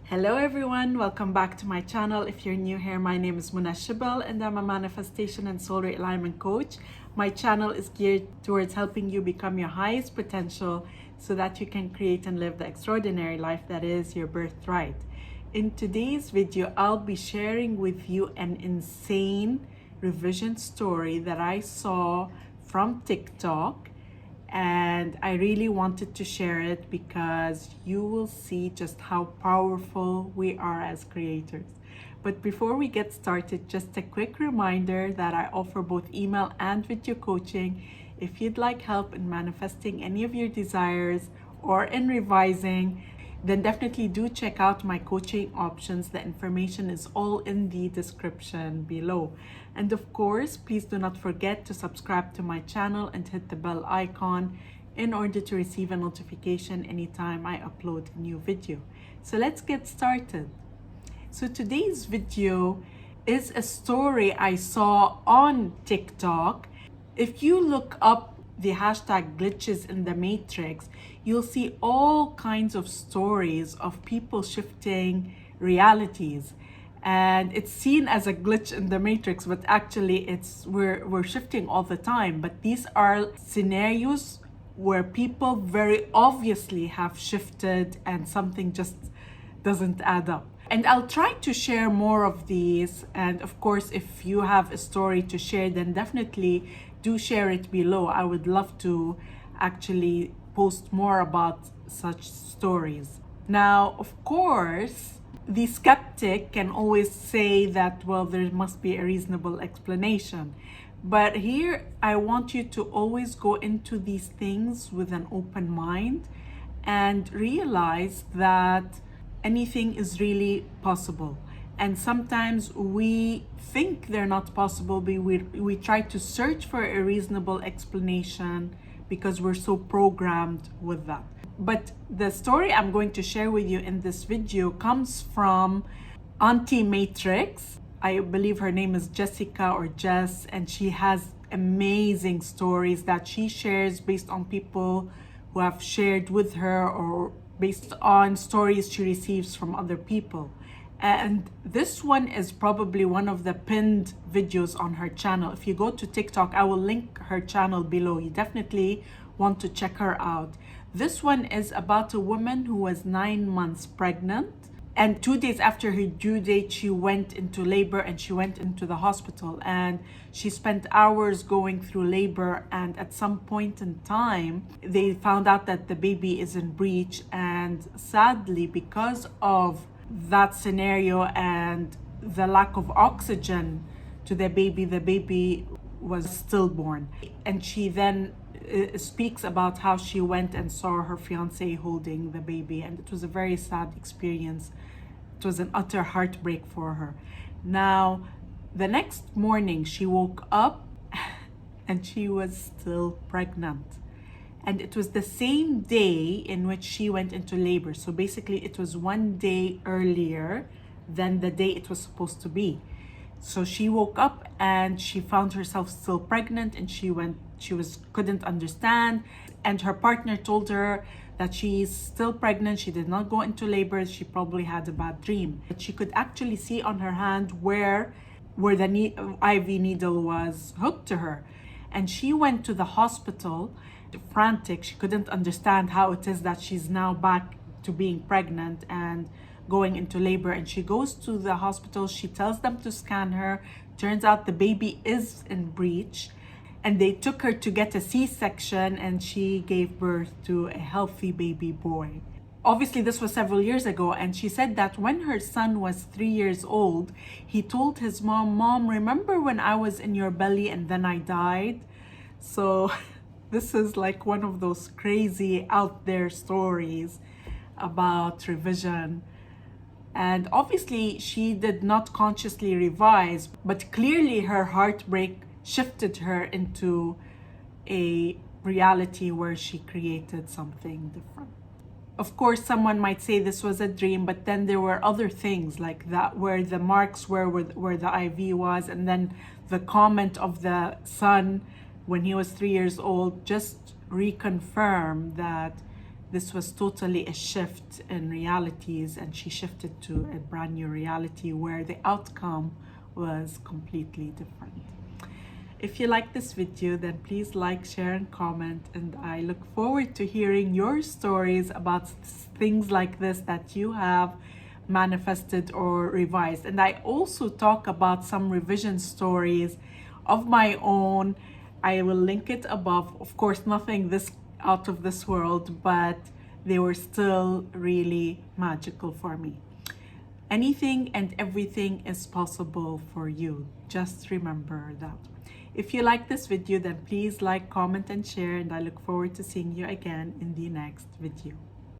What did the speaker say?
Hello everyone, welcome back to my channel. If you're new here, my name is Irresistible and I'm a manifestation and soul realignment coach. My channel is geared towards helping you become your highest potential so that you can create and live the extraordinary life that is your birthright. In today's video, I'll be sharing with you an insane revision story that I saw from TikTok. And I really wanted to share it because you will see just how powerful we are as creators. But before we get started, just a quick reminder that I offer both email and video coaching. If you'd like help in manifesting any of your desires or in revising, then definitely do check out my coaching options. The information is all in the description below. And of course, please do not forget to subscribe to my channel and hit the bell icon in order to receive a notification anytime I upload a new video. So let's get started. So today's video is a story I saw on TikTok. If you look up the hashtag glitches in the matrix, you'll see all kinds of stories of people shifting realities. And it's seen as a glitch in the matrix, but actually we're shifting all the time. But these are scenarios where people very obviously have shifted and something just doesn't add up. And I'll try to share more of these. And of course, if you have a story to share, then definitely do share it below. I would love to actually post more about such stories. Now, of course, the skeptic can always say that, well, there must be a reasonable explanation. But here, I want you to always go into these things with an open mind and realize that anything is really possible. And sometimes we think they're not possible, but we try to search for a reasonable explanation because we're so programmed with that. But the story I'm going to share with you in this video comes from Auntie Matrix. I believe her name is Jessica or Jess, and she has amazing stories that she shares based on people who have shared with her or based on stories she receives from other people. And this one is probably one of the pinned videos on her channel. If you go to TikTok, I will link her channel below. You definitely want to check her out. This one is about a woman who was 9 months pregnant. And 2 days after her due date, she went into labor and she went into the hospital. And she spent hours going through labor. And at some point in time, they found out that the baby is in breech. And sadly, because of that scenario and the lack of oxygen to the baby was stillborn. And she then speaks about how she went and saw her fiance holding the baby, and it was a very sad experience. It was an utter heartbreak for her. Now, the next morning she woke up and she was still pregnant. And it was the same day in which she went into labor. So basically it was 1 day earlier than the day it was supposed to be. So she woke up and she found herself still pregnant, and she couldn't understand. And her partner told her that she's still pregnant. She did not go into labor. She probably had a bad dream. But she could actually see on her hand where the IV needle was hooked to her. And she went to the hospital frantic. She couldn't understand how it is that she's now back to being pregnant and going into labor. And she goes to the hospital. She tells them to scan her. Turns out the baby is in breech, and they took her to get a C-section, and she gave birth to a healthy baby boy. Obviously, this was several years ago, and she said that when her son was 3 years old, he told his mom, remember when I was in your belly and then I died? So this is like one of those crazy out there stories about revision. And obviously she did not consciously revise, but clearly her heartbreak shifted her into a reality where she created something different. Of course, someone might say this was a dream, but then there were other things like that, where the marks were where the IV was, and then the comment of the son when he was 3 years old just reconfirmed that this was totally a shift in realities, and she shifted to a brand new reality where the outcome was completely different. If you like this video, then please like, share, and comment, and I look forward to hearing your stories about things like this that you have manifested or revised. And I also talk about some revision stories of my own. I will link it above. Of course, nothing this out of this world, but they were still really magical for me. Anything and everything is possible for you. Just remember that. If you like this video, then please like, comment, and share, and I look forward to seeing you again in the next video.